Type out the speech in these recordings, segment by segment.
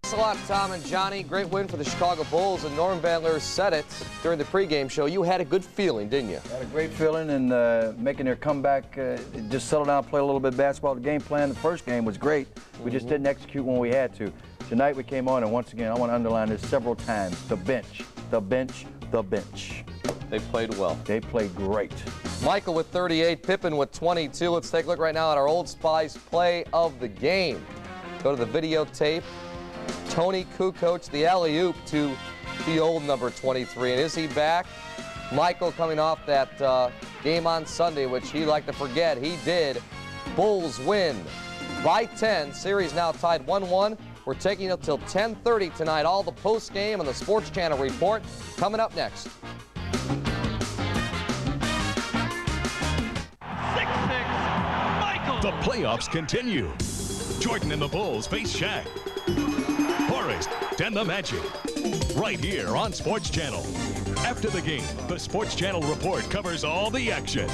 Thanks a lot, Tom and Johnny. Great win for the Chicago Bulls, and Norm Van Leer said it during the pregame show. You had a good feeling, didn't you? I had a great feeling, and making their comeback, just settle down, play a little bit of basketball. The game plan, the first game was great. We just didn't execute when we had to. Tonight we came on, and once again, I want to underline this several times. The bench, the bench, the bench. They played well. They played great. Michael with 38, Pippen with 22. Let's take a look right now at our Old Spice play of the game. Go to the videotape. Tony Kukoc, the alley-oop to the old number 23. And is he back? Michael coming off that game on Sunday, which he liked to forget. He did. Bulls win by 10. Series now tied 1-1. We're taking it till 10:30 tonight. All the post-game and the Sports Channel report coming up next. 6-6, Michael. The playoffs continue. Jordan and the Bulls face Shaq. Forrest and the Magic. Right here on Sports Channel. After the game, the Sports Channel report covers all the action.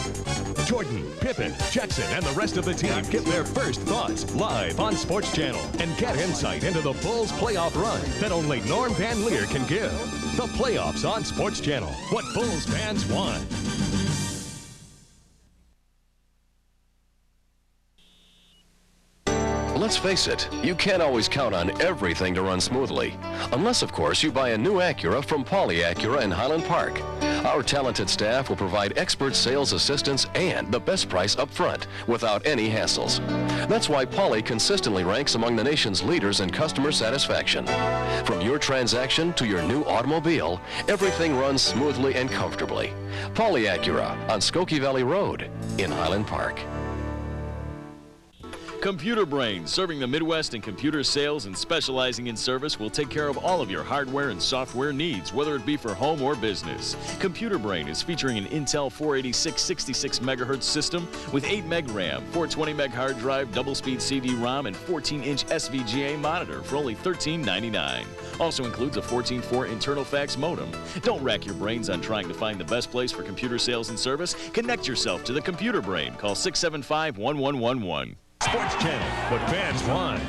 Jordan, Pippen, Jackson, and the rest of the team give their first thoughts live on Sports Channel and get insight into the Bulls' playoff run that only Norm Van Leer can give. The playoffs on Sports Channel. What Bulls fans want. Let's face it, you can't always count on everything to run smoothly. Unless, of course, you buy a new Acura from Pauley Acura in Highland Park. Our talented staff will provide expert sales assistance and the best price up front without any hassles. That's why Pauley consistently ranks among the nation's leaders in customer satisfaction. From your transaction to your new automobile, everything runs smoothly and comfortably. Pauley Acura on Skokie Valley Road in Highland Park. Computer Brain, serving the Midwest in computer sales and specializing in service, will take care of all of your hardware and software needs, whether it be for home or business. Computer Brain is featuring an Intel 486 66 MHz system with 8 meg RAM, 420 meg hard drive, double-speed CD-ROM, and 14-inch SVGA monitor for only $13.99. Also includes a 14.4 internal fax modem. Don't rack your brains on trying to find the best place for computer sales and service. Connect yourself to the Computer Brain. Call 675-1111. Sports Channel, what fans want.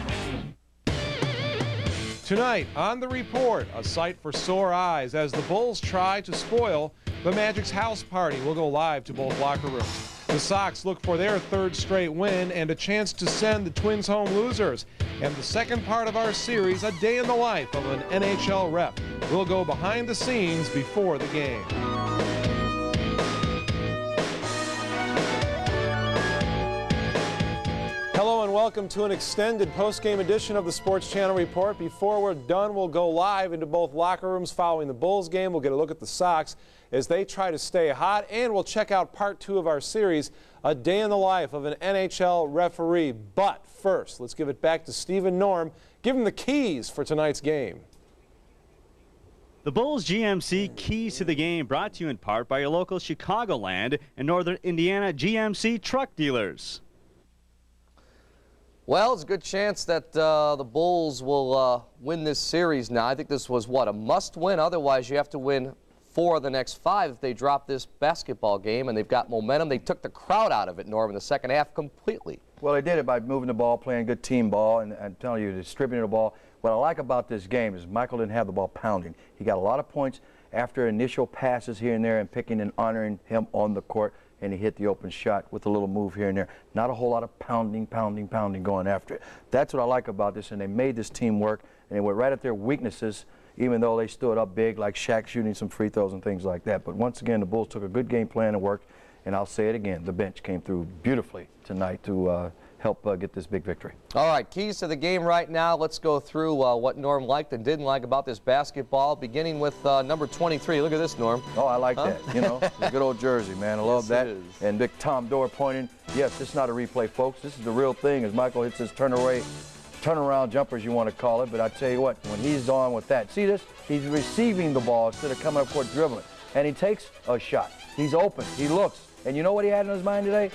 Tonight on The Report, a sight for sore eyes as the Bulls try to spoil the Magic's house party. We'll go live to both locker rooms. The Sox look for their third straight win and a chance to send the Twins home losers. And the second part of our series, a day in the life of an NHL rep. We'll go behind the scenes before the game. Hello and welcome to an extended post-game edition of the Sports Channel Report. Before we're done, we'll go live into both locker rooms following the Bulls game. We'll get a look at the Sox as they try to stay hot, and we'll check out part 2 of our series, a day in the life of an NHL referee. But first, let's give it back to Steve and Norm. Give them the keys for tonight's game. The Bulls GMC Keys to the Game, brought to you in part by your local Chicagoland and Northern Indiana GMC truck dealers. Well, it's a good chance that the Bulls will win this series now. I think this was, what, a must-win? Otherwise, you have to win 4 of the next 5 if they drop this basketball game, and they've got momentum. They took the crowd out of it, Norm, in the second half completely. Well, they did it by moving the ball, playing good team ball, and I'm telling you, distributing the ball. What I like about this game is Michael didn't have the ball pounding. He got a lot of points after initial passes here and there and picking and honoring him on the court. And he hit the open shot with a little move here and there. Not a whole lot of pounding going after it. That's what I like about this, and they made this team work, and they went right at their weaknesses, even though they stood up big, like Shaq shooting some free throws and things like that. But once again, the Bulls took a good game plan and worked, and I'll say it again, the bench came through beautifully tonight to help get this big victory. All right, keys to the game right now. Let's go through what Norm liked and didn't like about this basketball, beginning with number 23. Look at this, Norm. Oh, I like that. You know, the good old jersey, man. I love that. And Big Tom Dorr pointing. Yes, it's not a replay, folks. This is the real thing as Michael hits his turnaround jumpers, you want to call it. But I tell you what, when he's on with that, see this? He's receiving the ball instead of coming up court dribbling. And he takes a shot. He's open. He looks. And you know what he had in his mind today?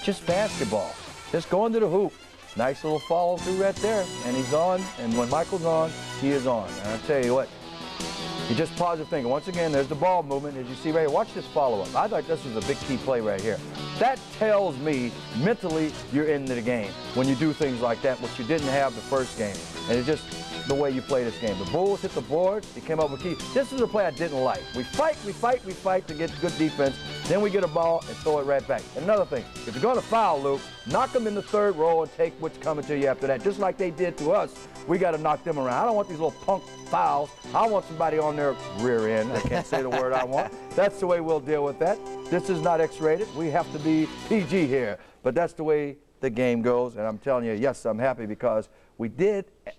Just basketball. Just going to the hoop. Nice little follow through right there. And he's on. And when Michael's on, he is on. And I tell you what, you just pause and think. Once again, there's the ball movement. As you see right here, watch this follow-up. I thought this was a big key play right here. That tells me mentally you're into the game when you do things like that, which you didn't have the first game. And it's just the way you play this game. The Bulls hit the board. They came up with key. This is a play I didn't like. We fight to get good defense. Then we get a ball and throw it right back. Another thing, if you're going to foul, Luke, knock them in the third row and take what's coming to you after that. Just like they did to us, we got to knock them around. I don't want these little punk fouls. I want somebody on their rear end. I can't say the word I want. That's the way we'll deal with that. This is not X-rated. We have to be PG here. But that's the way the game goes. And I'm telling you, yes, I'm happy because we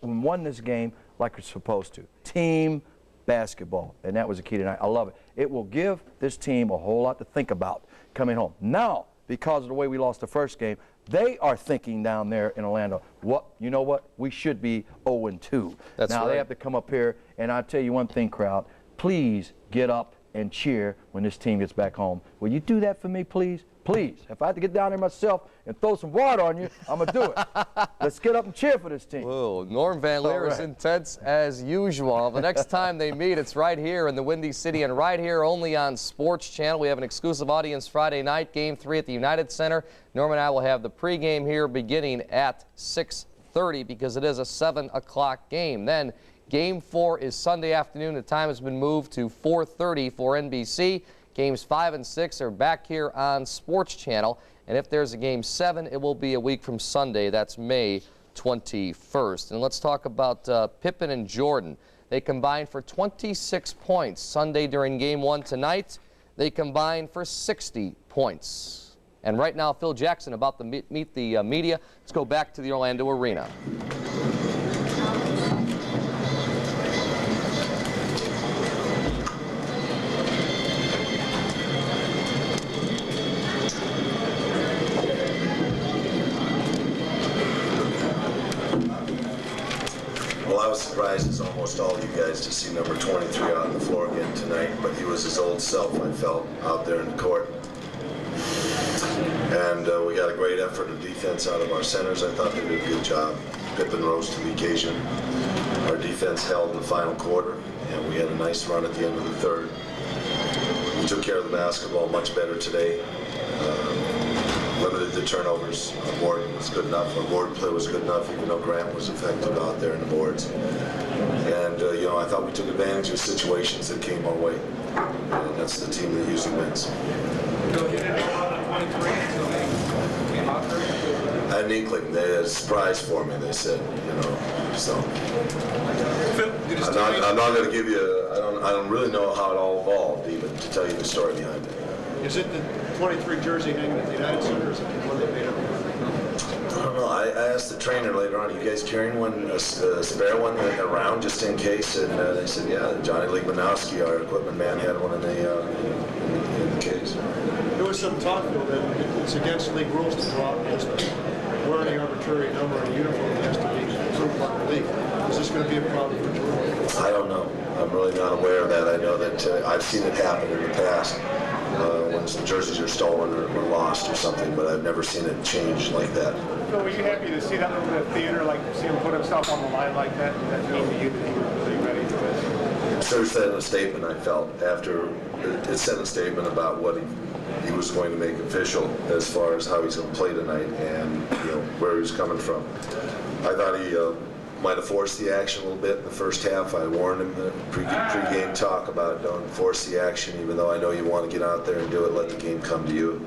won this game like we're supposed to. Team basketball. And that was the key tonight. I love it. It will give this team a whole lot to think about coming home. Now, because of the way we lost the first game, they are thinking down there in Orlando, you know what? We should be 0-2. That's now right. They have to come up here, and I'll tell you one thing, crowd. Please get up and cheer when this team gets back home. Will you do that for me, please? Please. If I have to get down there myself and throw some water on you, I'm going to do it. Let's get up and cheer for this team. Whoa, Norm Van Leer is intense as usual. The next time they meet, it's right here in the Windy City and right here only on Sports Channel. We have an exclusive audience Friday night, Game 3 at the United Center. Norm and I will have the pregame here beginning at 6:30 because it is a 7 o'clock game. Then Game 4 is Sunday afternoon. The time has been moved to 4:30 for NBC. Games 5 and 6 are back here on Sports Channel. And if there's a Game 7, it will be a week from Sunday. That's May 21st. And let's talk about Pippen and Jordan. They combined for 26 points Sunday during Game 1 tonight. They combined for 60 points. And right now, Phil Jackson about to meet the media. Let's go back to the Orlando Arena. Well, I was surprised, as almost all of you guys, to see number 23 out on the floor again tonight, but he was his old self, I felt, out there in the court. And we got a great effort of defense out of our centers. I thought they did a good job. Pippen rose to the occasion. Our defense held in the final quarter, and we had a nice run at the end of the third. We took care of the basketball much better today. Limited the turnovers. Our board was good enough. Our board play was good enough, even though Grant was effective out there in the boards. And, you know, I thought we took advantage of situations that came our way. And that's the team that usually wins. I had an inkling. They had a surprise for me, they said, you know, so. I'm not going to give you, I don't really know how it all evolved, even, to tell you the story behind it. Is it the 23 jersey hanging at the United Center, or is it the one they made up? I don't know. I asked the trainer later on, you guys carrying one, a spare one around just in case? And they said, yeah, Johnny Ligmanowski, our equipment man, had one in the case. There was some talk, though, that it's against league rules to draw just wearing an arbitrary number in a uniform that has to be approved by the league. Is this going to be a problem for Jordan? I don't know. I'm really not aware of that. I know that I've seen it happen in the past. When some jerseys are stolen or lost or something, but I've never seen it change like that. So were you happy to see that little bit of theater, like see him put himself on the line like that? Did that mean to you that he was really ready for this? It sort of said in a statement, I felt, after it said a statement about what he was going to make official as far as how he's going to play tonight and, you know, where he was coming from. I thought he might have forced the action a little bit in the first half. I warned him in the pre-game talk about don't force the action, even though I know you want to get out there and do it, let the game come to you.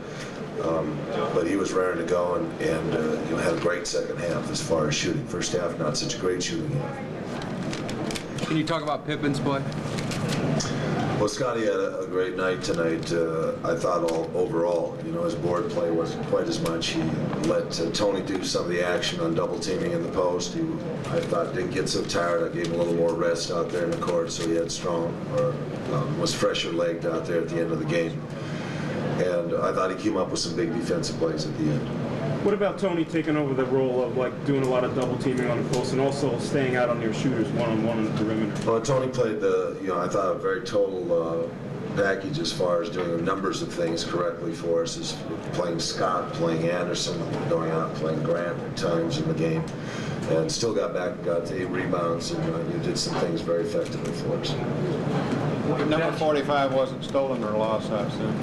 But he was raring to go and you know, had a great second half as far as shooting. First half, not such a great shooting half. Can you talk about Pippen's play? Well, Scotty had a great night tonight. I thought overall, you know, his board play wasn't quite as much. He let Tony do some of the action on double teaming in the post. I thought didn't get so tired. I gave him a little more rest out there in the court, so he had was fresher legged out there at the end of the game. And I thought he came up with some big defensive plays at the end. What about Tony taking over the role of like doing a lot of double teaming on the post and also staying out on your shooters one-on-one on the perimeter? Well, Tony played I thought a very total package as far as doing a numbers of things correctly for us, is playing Scott, playing Anderson, going out and playing Grant at times in the game, and still got back and got to 8 rebounds and did some things very effectively for us. Number 45 wasn't stolen or lost, I assume.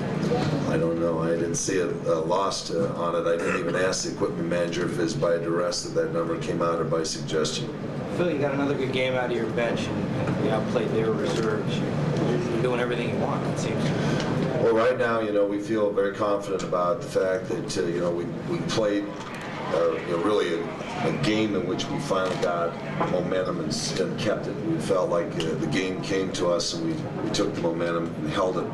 I don't know. I didn't see a lost on it. I didn't even ask the equipment manager if it's by duress that number came out or by suggestion. Phil, you got another good game out of your bench, and you outplayed their reserves. You're doing everything you want, it seems. Well, right now, we feel very confident about the fact that, we played, really a game in which we finally got momentum and kept it. We felt like the game came to us, and we took the momentum and held it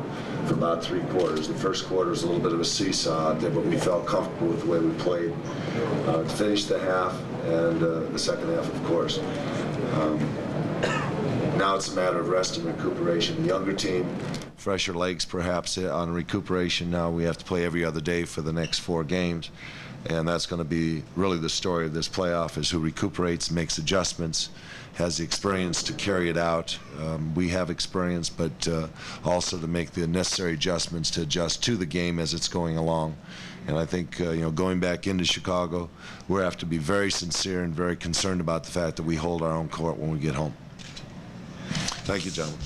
for about 3 quarters. The first quarter was a little bit of a seesaw out there, but we felt comfortable with the way we played to finish the half and the second half, of course. Now it's a matter of rest and recuperation. The younger team, fresher legs perhaps on recuperation. Now we have to play every other day for the next 4 games. And that's going to be really the story of this playoff, is who recuperates, makes adjustments, has the experience to carry it out. We have experience, but also to make the necessary adjustments to adjust to the game as it's going along. And I think, going back into Chicago, we have to be very sincere and very concerned about the fact that we hold our own court when we get home. Thank you, gentlemen.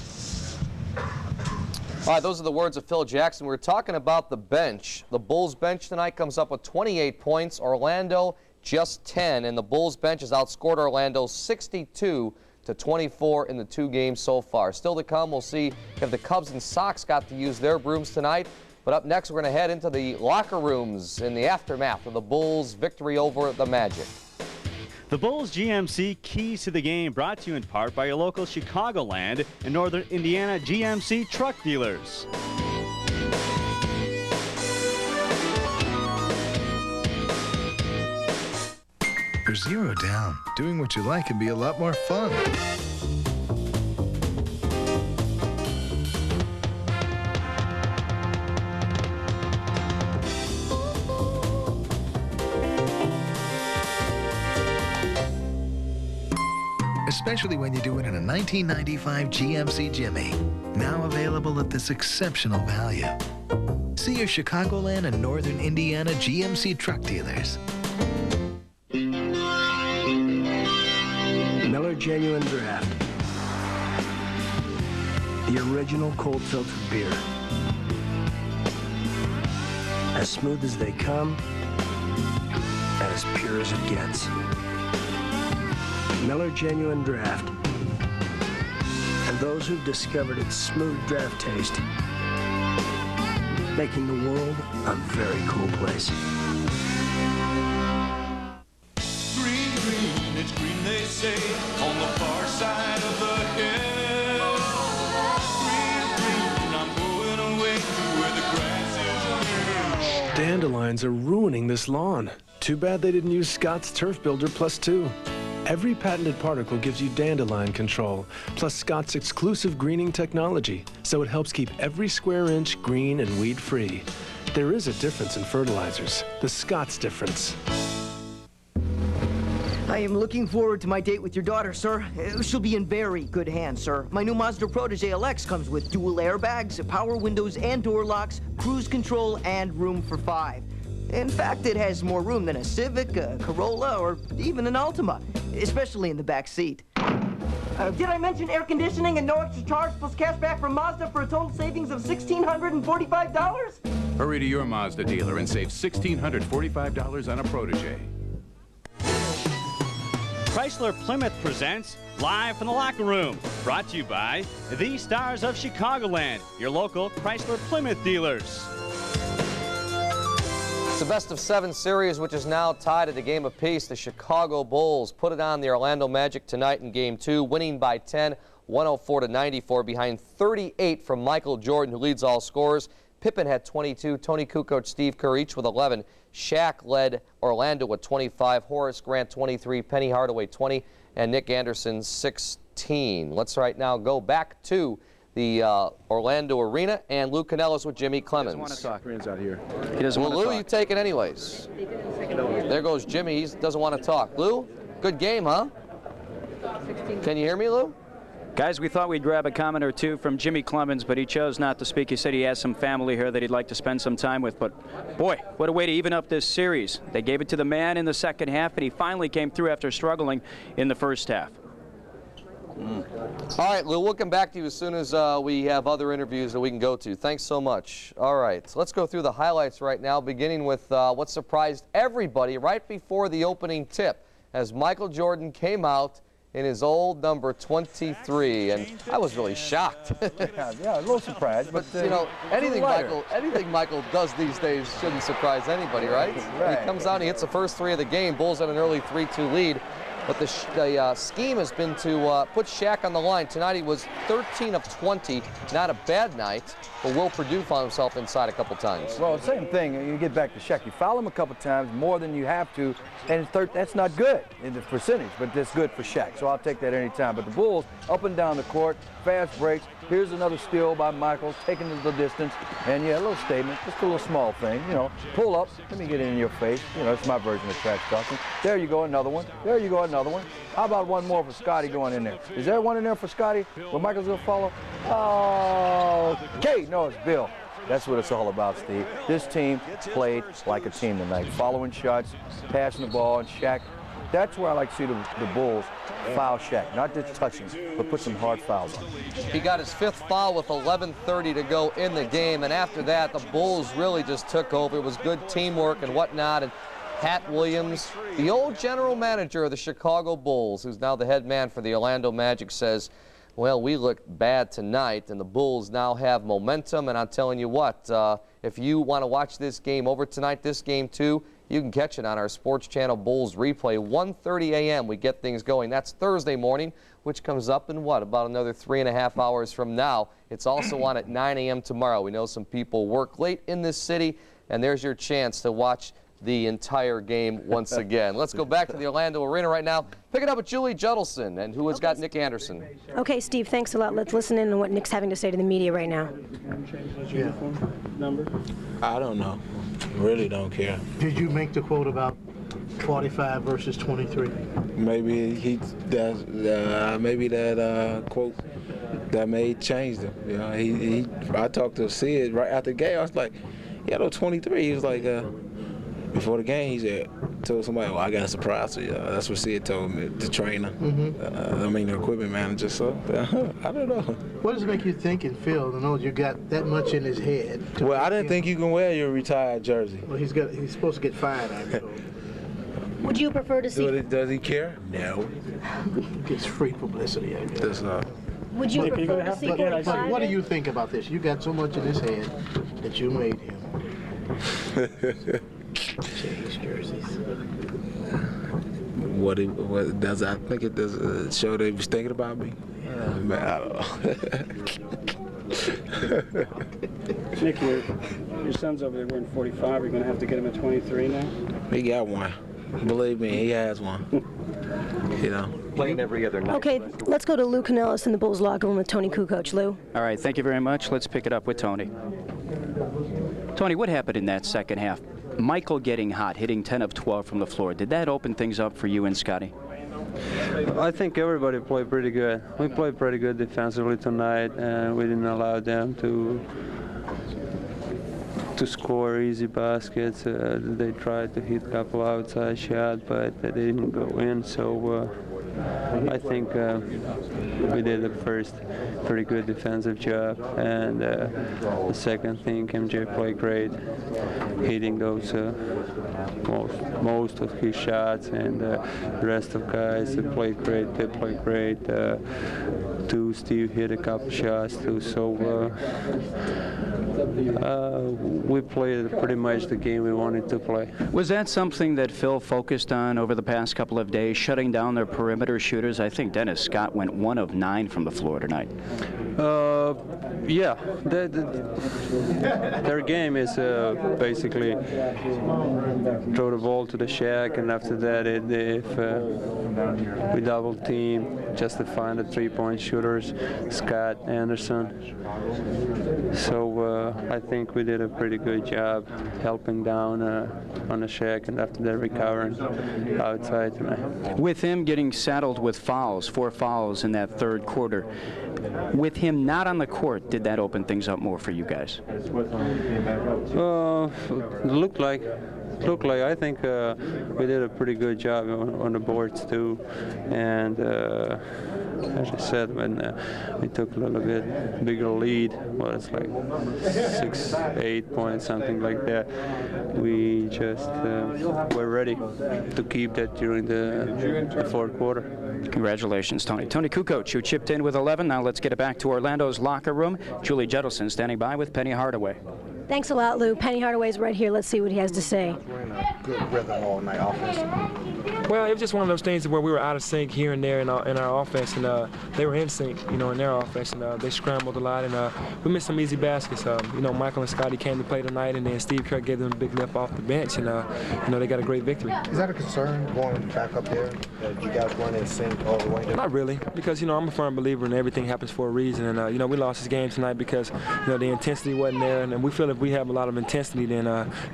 All right, those are the words of Phil Jackson. We're talking about the bench. The Bulls bench tonight comes up with 28 points. Orlando just 10, and the Bulls bench has outscored Orlando 62-24 in the 2 games so far. Still to come, we'll see if the Cubs and Sox got to use their brooms tonight. But up next, we're going to head into the locker rooms in the aftermath of the Bulls' victory over the Magic. The Bulls GMC Keys to the Game, brought to you in part by your local Chicagoland and Northern Indiana GMC truck dealers. You're 0 down. Doing what you like can be a lot more fun. Especially when you do it in a 1995 GMC Jimmy. Now available at this exceptional value. See your Chicagoland and Northern Indiana GMC truck dealers. Miller Genuine Draft. The original cold filtered beer. As smooth as they come, and as pure as it gets. Miller Genuine Draft. And those who've discovered its smooth draft taste, making the world a very cool place. Green, green, it's green they say, on the far side of the hill. Green, green, I'm going away to where the grass is green. Dandelions are ruining this lawn. Too bad they didn't use Scott's Turf Builder Plus 2. Every patented particle gives you dandelion control, plus Scott's exclusive greening technology, so it helps keep every square inch green and weed-free. There is a difference in fertilizers, the Scott's difference. I am looking forward to my date with your daughter, sir. She'll be in very good hands, sir. My new Mazda Protege LX comes with dual airbags, power windows and door locks, cruise control, and room for 5. In fact, it has more room than a Civic, a Corolla, or even an Altima, especially in the back seat. Did I mention air conditioning and no extra charge plus cash back from Mazda for a total savings of $1,645? Hurry to your Mazda dealer and save $1,645 on a Protege. Chrysler Plymouth presents Live from the Locker Room, brought to you by the Stars of Chicagoland, your local Chrysler Plymouth dealers. It's the best-of-7 series, which is now tied at a game apiece. The Chicago Bulls put it on the Orlando Magic tonight in Game 2, winning by 10, 104-94, behind 38 from Michael Jordan, who leads all scorers. Pippen had 22, Tony Kukoc, Steve Kerr each with 11. Shaq led Orlando with 25, Horace Grant 23, Penny Hardaway 20, and Nick Anderson 16. Let's right now go back to the Orlando Arena, and Lou Canellis with Jimmy Clemens. He doesn't want to talk. out here. He doesn't well, want to Lou, talk. you take it anyways. There goes Jimmy. He doesn't want to talk. Lou, good game, huh? Can you hear me, Lou? Guys, we thought we'd grab a comment or two from Jimmy Clemens, but he chose not to speak. He said he has some family here that he'd like to spend some time with. But, boy, what a way to even up this series. They gave it to the man in the second half, and he finally came through after struggling in the first half. All right, Lou, we'll come back to you as soon as we have other interviews that we can go to. Thanks so much. All right, so let's go through the highlights right now, beginning with what surprised everybody right before the opening tip, as Michael Jordan came out in his old number 23, and I was really shocked. yeah, a little surprised, but you know, anything Michael does these days shouldn't surprise anybody, right? Right. He comes out and he hits the first three of the game. Bulls had an early 3-2 lead. But the scheme has been to put Shaq on the line. Tonight he was 13 of 20. Not a bad night, but Will Perdue found himself inside a couple times. Well, same thing. You get back to Shaq. You foul him a couple times, more than you have to, and that's not good in the percentage, but that's good for Shaq. So I'll take that any time. But the Bulls, up and down the court, fast breaks. Here's another steal by Michael, taking it the distance. And, yeah, a little statement, just a little small thing. You know, pull up, let me get it in your face. You know, it's my version of trash talking. There you go, another one. There you go, another one. How about one more for Scotty going in there? Is there one in there for Scotty where Michael's going to follow? Oh, okay. No, it's Bill. That's what it's all about, Steve. This team played like a team tonight, following shots, passing the ball, and Shaq. That's where I like to see the Bulls foul Shaq. Not just touch him, but put some hard fouls on him. He got his 5th foul with 11:30 to go in the game, and after that, the Bulls really just took over. It was good teamwork and whatnot, and Pat Williams, the old general manager of the Chicago Bulls, who's now the head man for the Orlando Magic, says, well, we looked bad tonight, and the Bulls now have momentum, and I'm telling you what, if you want to watch this game over tonight, this game too, you can catch it on our Sports Channel Bulls replay. 1:30 a.m. we get things going. That's Thursday morning, which comes up in what, about another 3.5 hours from now. It's also on at 9 a.m. tomorrow. We know some people work late in this city, and there's your chance to watch the entire game once again. Let's go back to the Orlando Arena right now. Pick it up with Julie Judelson, and who has got Nick Anderson. Okay, Steve, thanks a lot. Let's listen in on what Nick's having to say to the media right now. Number? I don't know. Really don't care. Did you make the quote about 45 versus 23? Maybe that quote that may change them. You know, I talked to Sid right after the game. I was like, yeah, no 23. He was like, before the game, he said, told somebody, well, I got a surprise for you. That's what Sid told me, the trainer. I mean, the equipment manager. So I don't know. What does it make you think and feel to know you got that much in his head? Well, I didn't think you can wear your retired jersey. Well, he's supposed to get fined, I'm told. Would you prefer to see? Does he care? No. Gets free publicity, I guess. That's not. Would you prefer to see? What do you think about this? You got so much in his head that you made him change jerseys. What does I think it does show that he was thinking about me? Man, I don't know. Nick, your son's over there wearing 45. You're going to have to get him at 23 now? He got one. Believe me, he has one. You know. Playing every other night. Okay, let's go to Lou Canellis in the Bulls locker room with Tony Kukoc. Lou. All right, thank you very much. Let's pick it up with Tony. Tony, what happened in that second half? Michael getting hot, hitting 10 of 12 from the floor. Did that open things up for you and Scotty? I think everybody played pretty good. We played pretty good defensively tonight, and we didn't allow them to score easy baskets. They tried to hit a couple outside shots, but they didn't go in. So I think we did the first pretty good defensive job, and the second thing, MJ played great, hitting those most of his shots, and the rest of guys that played great. They played great. Too, Steve hit a couple shots too. So we played pretty much the game we wanted to play. Was that something that Phil focused on over the past couple of days, shutting down their perimeter shooters? I think Dennis Scott went 1 of 9 from the floor tonight. Yeah, their game is basically throw the ball to the Shaq, and after that, if we double team, just to find the 3-point shooters, Scott, Anderson. So I think we did a pretty good job helping down on the Shaq, and after that, recovering outside tonight. With him getting saddled with fouls, 4 fouls in that third quarter, with him not on the court, did that open things up more for you guys? Looked like looked like. I think we did a pretty good job on the boards too, and as I said, when we took a little bit bigger lead, well, it's like 6, 8 points, something like that. We just were ready to keep that during the fourth quarter. Congratulations, Tony. Tony Kukoc, who chipped in with 11. Now let's get it back to Orlando's locker room. Julie Judelson standing by with Penny Hardaway. Thanks a lot, Lou. Penny Hardaway's right here. Let's see what he has to say. Good rhythm all night offensively. Well, it was just one of those things where we were out of sync here and there in our offense, and they were in sync, in their offense, and they scrambled a lot, and we missed some easy baskets. Michael and Scotty came to play tonight, and then Steve Kerr gave them a big lift off the bench, and they got a great victory. Is that a concern going back up there that you guys run in sync all the way? Not really, because I'm a firm believer in everything happens for a reason, and we lost this game tonight because the intensity wasn't there, and we feel if we have a lot of intensity, then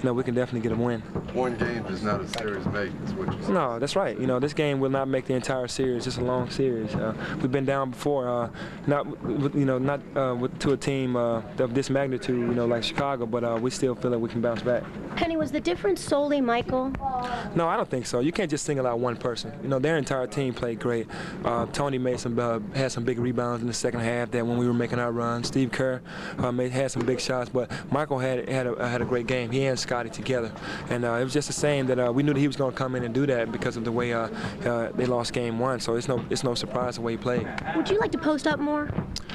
we can definitely get a win. One game is not a series make, is what you said. No, that's right. This game will not make the entire series. It's a long series. We've been down before, not to a team of this magnitude, like Chicago, but we still feel that we can bounce back. Penny, was the difference solely Michael? No, I don't think so. You can't just single out one person. Their entire team played great. Tony had some big rebounds in the second half. That when we were making our run, Steve Kerr had some big shots, but Michael had a great game. He and Scotty together, and it was just the same that we knew that he was going to come in and do that because of the way they lost game one. So it's no surprise the way he played. Would you like to post up more?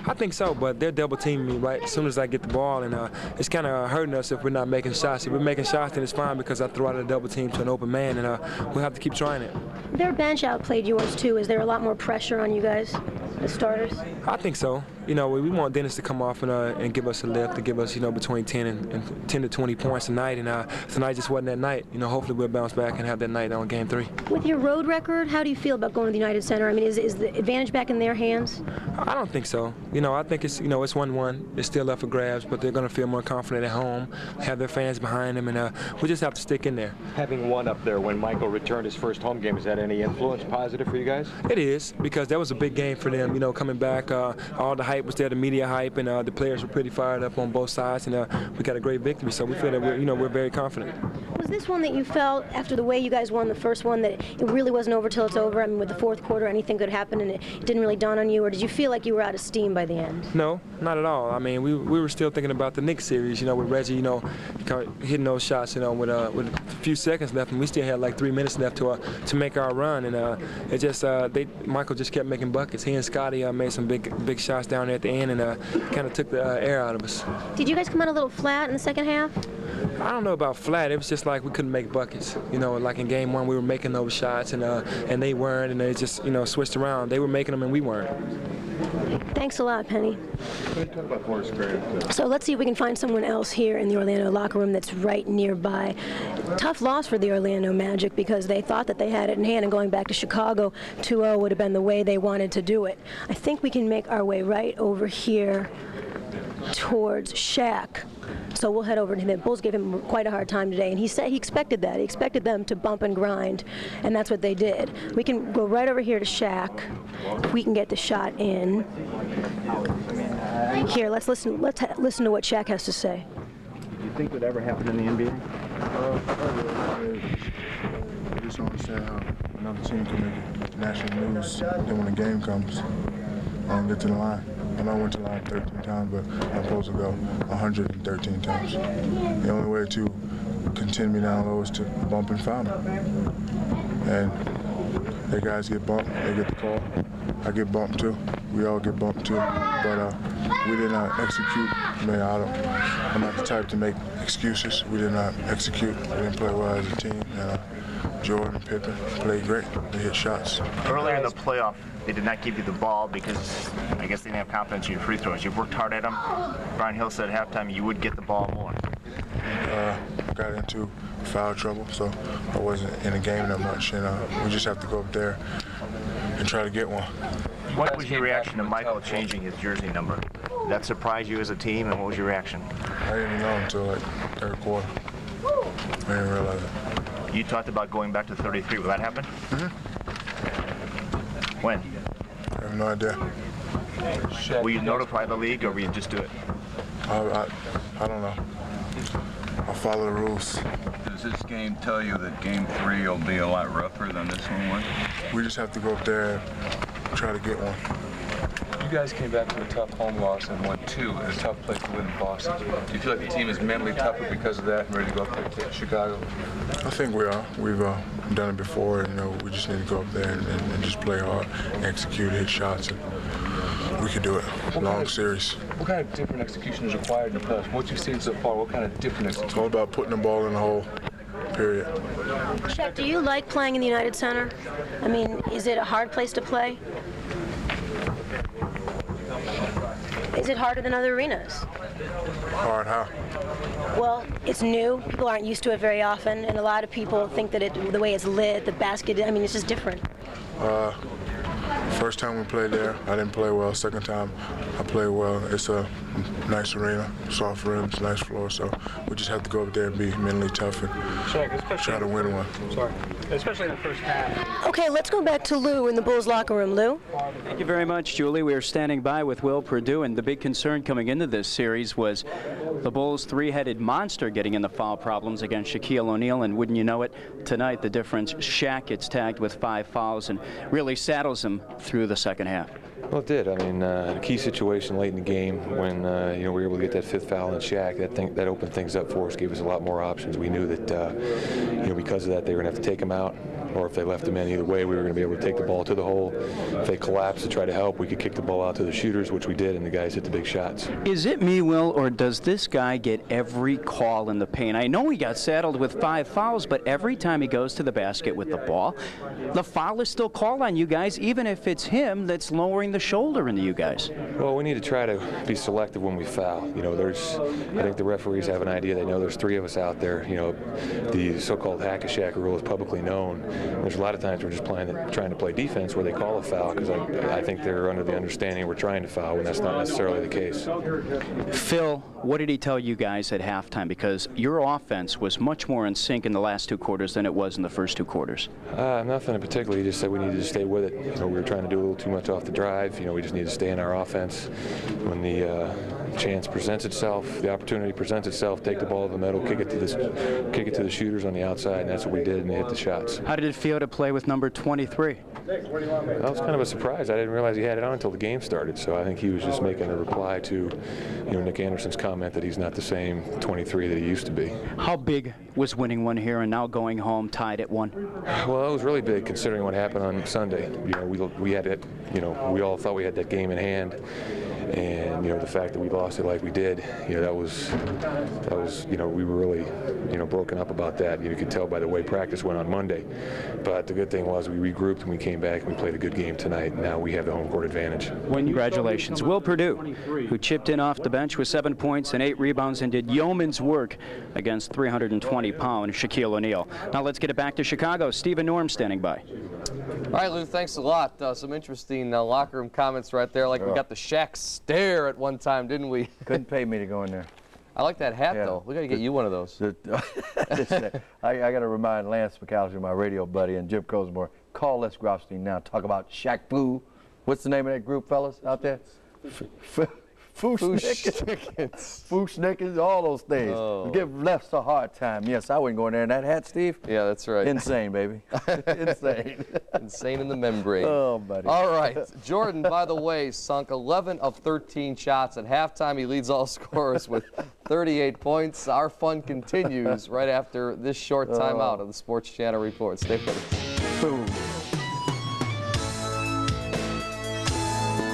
I think so, but they're double teaming me right as soon as I get the ball, and it's kind of hurting us if we're not making shots. If we're making shots, then it's fine because I throw out a double team to an open man, and we'll have to keep trying it. Their bench outplayed yours too. Is there a lot more pressure on you guys, the starters? I think so. We want Dennis to come off and give us a lift, to give us between 10 to 20 points tonight, and tonight just wasn't that night. Hopefully we'll bounce back and have that night on Game 3. With your road record, how do you feel about going to the United Center? I mean, is the advantage back in their hands? I don't think so. I think it's it's 1-1. It's still up for grabs, but they're going to feel more confident at home, have their fans behind them, and we just have to stick in there. Having one up there when Michael returned his first home game, is that any influence positive for you guys? It is, because that was a big game for them. Coming back, all the hype was there, the media hype, and the players were pretty fired up on both sides, and we got a great victory. So we feel that we're very confident. Was this one that you felt after the way you guys won the first one that it really wasn't over till it's over? I mean, with the fourth quarter, anything could happen, and it didn't really dawn on you, or did you feel like you were out of steam by the end? No, not at all. I mean, we were still thinking about the Knicks series, with Reggie, hitting those shots, with a few seconds left, and we still had like 3 minutes left to make our run, and it just Michael just kept making buckets. He and Scotty made some big shots down there at the end, and kind of took the air out of us. Did you guys come out a little flat in the second half? I don't know about flat. It was just like we couldn't make buckets. Like in game one, we were making those shots, and they weren't, and they just switched around. They were making them, and we weren't. Thanks a lot, Penny. So let's see if we can find someone else here in the Orlando locker room that's right nearby. Tough loss for the Orlando Magic because they thought that they had it in hand, and going back to Chicago, 2-0 would have been the way they wanted to do it. I think we can make our way right over here towards Shaq. So we'll head over to him. The Bulls gave him quite a hard time today, and he said he expected that. He expected them to bump and grind, and that's what they did. We can go right over here to Shaq. If we can get the shot in. Here, let's listen to what Shaq has to say. Do you think it would ever happen in the NBA? I just don't understand how another team can make national news. Then when the game comes, I don't get to the line. I know I went to the line 13 times, but I'm supposed to go 113 times. The only way to continue me down low is to bump and foul me. And the guys get bumped, they get the call. I get bumped too. We all get bumped too. But we did not execute. I'm not the type to make excuses. We did not execute. We didn't play well as a team. And Jordan and Pippen played great. They hit shots. Earlier in the playoff, they did not give you the ball because I guess they didn't have confidence in your free throws. You worked hard at them. Brian Hill said at halftime you would get the ball more. Got into foul trouble, so I wasn't in the game that much. And we just have to go up there and try to get one. What was your reaction to Michael changing his jersey number? Did that surprise you as a team, and what was your reaction? I didn't know until like third quarter. I didn't realize it. You talked about going back to 33. Will that happen? Mm-hmm. When? I have no idea. Will you notify the league, or will you just do it? I don't know. I'll follow the rules. does this game tell you that Game 3 will be a lot rougher than this one was? We just have to go up there and try to get one. You guys came back from a tough home loss and won 2 at a tough place to win in Boston. Do you feel like the team is mentally tougher because of that and ready to go up there to Chicago? I think we are. We've done it before, and we just need to go up there and just play hard, execute, hit shots, and we can do it. Long series. What kind of different execution is required in the playoffs? What you've seen so far, what kind of different execution? It's all about putting the ball in the hole, period. Shaq, do you like playing in the United Center? I mean, is it a hard place to play? Is it harder than other arenas? Hard how? Well, it's new. People aren't used to it very often, and a lot of people think that the way it's lit, the basket, I mean, it's just different. First time we played there, I didn't play well. Second time, I played well. It's a nice arena, soft rims, nice floor, so we just have to go up there and be mentally tough and try to win one. Sorry. Especially in the first half. Okay, let's go back to Lou in the Bulls locker room. Lou? Thank you very much, Julie. We are standing by with Will Perdue, and the big concern coming into this series was the Bulls' three-headed monster getting in the foul problems against Shaquille O'Neal, and wouldn't you know it, tonight the difference, Shaq gets tagged with 5 fouls and really saddles him through the second half. Well, it did. I mean, the key situation late in the game when we were able to get that 5th foul on Shaq, that opened things up for us, gave us a lot more options. We knew that because of that they were going to have to take him out, or if they left him in, either way we were going to be able to take the ball to the hole. If they collapsed to try to help, we could kick the ball out to the shooters, which we did, and the guys hit the big shots. Is it me, Will, or does this guy get every call in the paint? I know he got saddled with 5 fouls, but every time he goes to the basket with the ball, the foul is still called on you guys, even if it's him that's lowering the shoulder into you guys. Well, we need to try to be selective when we foul. I think the referees have an idea. They know there's 3 of us out there. The so-called hack-a-shack rule is publicly known. There's a lot of times we're just trying to play defense where they call a foul, because I think they're under the understanding we're trying to foul when that's not necessarily the case. Phil, what did he tell you guys at halftime? Because your offense was much more in sync in the last 2 quarters than it was in the first 2 quarters. Nothing in particular. He just said we needed to stay with it. We were trying to do a little too much off the drive. We just need to stay in our offense. When the chance presents itself, the opportunity presents itself, take the ball to the middle, kick it to the shooters on the outside, and that's what we did, and they hit the shots. How did it feel to play with number 23? That was kind of a surprise. I didn't realize he had it on until the game started, so I think he was just making a reply to Nick Anderson's comment that he's not the same 23 that he used to be. How big was winning one here and now going home tied at 1? Well, it was really big considering what happened on Sunday. We had it. We all thought we had that game in hand, and the fact that we lost it like we did, that was we were really broken up about that. You could tell by the way practice went on Monday. But the good thing was we regrouped and we came back and we played a good game tonight. And now we have the home court advantage. Congratulations, Will Perdue, who chipped in off the bench with 7 points and 8 rebounds and did yeoman's work against 320-pound Shaquille O'Neal. Now let's get it back to Chicago. Stephen Norm standing by. All right, Lou, thanks a lot. Some interesting locker room comments right there. Like we got the Shaq stare at one time, didn't we? Couldn't pay me to go in there. I like that hat, though. We got to get you one of those. I got to remind Lance McAllister, my radio buddy, and Jim Cosmore, call Les Grobstein now. Talk about Shaq Fu. What's the name of that group, fellas, out there? Fushnickens, all those things. Oh. Give Les a hard time. Yes, I wouldn't go in there in that hat, Steve. Yeah, that's right. Insane, baby. Insane. Insane in the membrane. Oh, buddy. All right. Jordan, by the way, sunk 11 of 13 shots. At halftime, he leads all scorers with 38 points. Our fun continues right after this short timeout of the Sports Channel Report. Stay with us. Boom.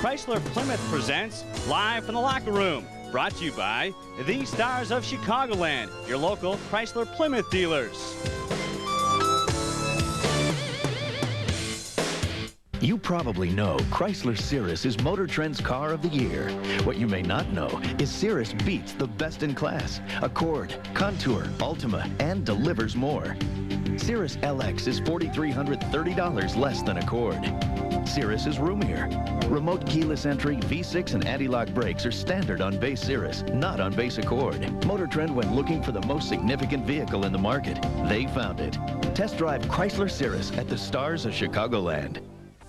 Chrysler Plymouth presents Live from the Locker Room, brought to you by the Stars of Chicagoland, your local Chrysler Plymouth dealers. You probably know Chrysler Cirrus is Motor Trend's car of the year. What you may not know is Cirrus beats the best in class, Accord, Contour, Altima, and delivers more. Cirrus LX is $4,330 less than Accord. Cirrus is roomier. Remote keyless entry, V6 and anti-lock brakes are standard on base Cirrus, not on base Accord. Motor Trend went looking for the most significant vehicle in the market. They found it. Test drive Chrysler Cirrus at the Stars of Chicagoland.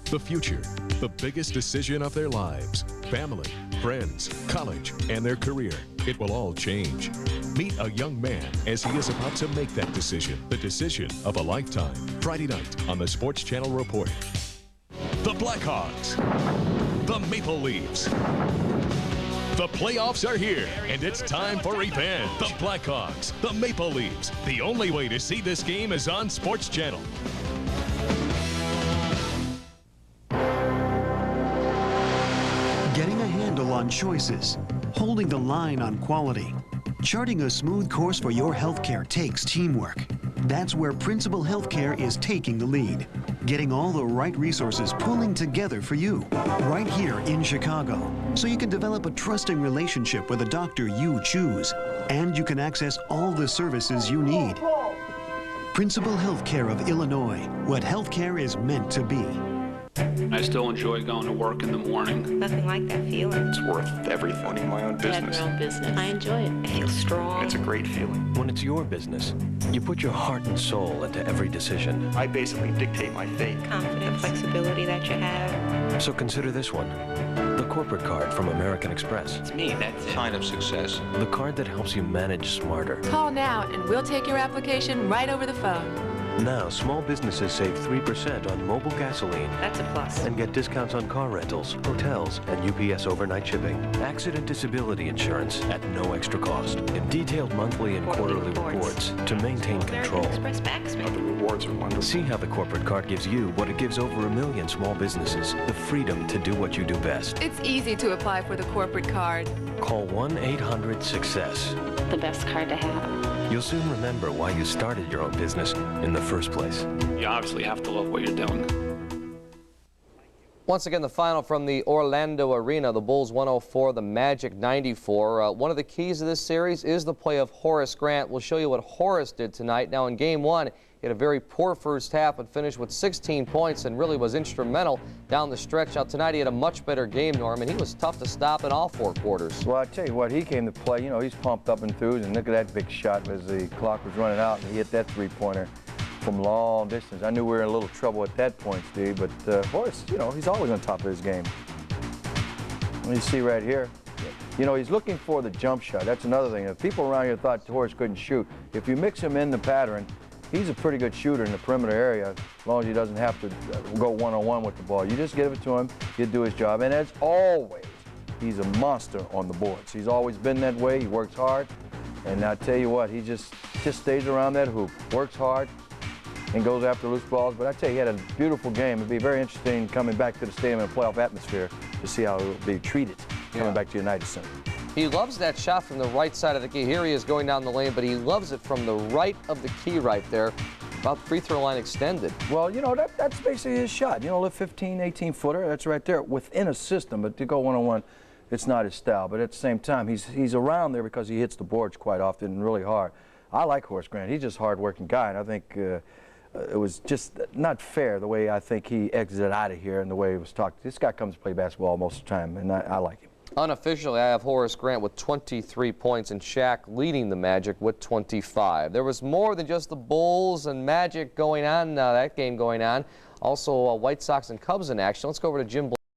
The future, the biggest decision of their lives. Family, friends, college, and their career. It will all change. Meet a young man as he is about to make that decision, the decision of a lifetime. Friday night on the Sports Channel Report. The Blackhawks, the Maple Leafs. The playoffs are here, and it's time for revenge. The Blackhawks, the Maple Leafs. The only way to see this game is on Sports Channel. Getting a handle on choices, holding the line on quality, charting a smooth course for your healthcare takes teamwork. That's where Principal Healthcare is taking the lead, getting all the right resources pulling together for you, right here in Chicago, so you can develop a trusting relationship with a doctor you choose, and you can access all the services you need. Principal Healthcare of Illinois, what healthcare is meant to be. I still enjoy going to work in the morning. Nothing like that feeling. It's worth everything. Owning my own business. Having your own business. I enjoy it. I feel strong. It's a great feeling. When it's your business, you put your heart and soul into every decision. I basically dictate my fate. Confidence, flexibility that you have. So consider this one. The corporate card from American Express. It's me, that's it. Sign of success. The card that helps you manage smarter. Call now and we'll take your application right over the phone. Now, small businesses save 3% on mobile gasoline. That's a plus. And get discounts on car rentals, hotels, and UPS overnight shipping. Accident disability insurance at no extra cost. And detailed monthly and quarterly reports to maintain control. Express backs me. The rewards are wonderful. See how the corporate card gives you what it gives over 1 million small businesses. The freedom to do what you do best. It's easy to apply for the corporate card. Call 1-800-SUCCESS. The best card to have. You'll soon remember why you started your own business in the first place. You obviously have to love what you're doing. Once again, the final from the Orlando Arena. The Bulls 104, the Magic 94. One of the keys of this series is the play of Horace Grant. We'll show you what Horace did tonight. Now, in Game 1, he had a very poor first half, but finished with 16 points and really was instrumental down the stretch. Now, tonight he had a much better game, Norm, and he was tough to stop in all 4 quarters. Well, I tell you what, he came to play. You know, he's pumped up and through, and look at that big shot as the clock was running out, and he hit that three-pointer from long distance. I knew we were in a little trouble at that point, Steve, but Horace, you know, he's always on top of his game. You see right here, you know, he's looking for the jump shot. That's another thing. If people around here thought Horace couldn't shoot, if you mix him in the pattern, he's a pretty good shooter in the perimeter area, as long as he doesn't have to go one-on-one with the ball. You just give it to him, he'll do his job. And as always, he's a monster on the boards. He's always been that way. He works hard. And I tell you what, he just stays around that hoop, works hard, and goes after loose balls. But I tell you, he had a beautiful game. It'd be very interesting coming back to the stadium in a playoff atmosphere to see how it will be treated coming back to United Center. He loves that shot from the right side of the key. Here he is going down the lane, but he loves it from the right of the key right there, about free throw line extended. Well, you know, that's basically his shot. You know, a 15, 18-footer, that's right there within a system, but to go one-on-one, it's not his style. But at the same time, he's around there because he hits the boards quite often and really hard. I like Horace Grant. He's just a hard-working guy, and I think it was just not fair the way I think he exited out of here and the way he was talked. This guy comes to play basketball most of the time, and I like him. Unofficially, I have Horace Grant with 23 points and Shaq leading the Magic with 25. There was more than just the Bulls and Magic going on, that game going on. Also, White Sox and Cubs in action. Let's go over to Jim Blair.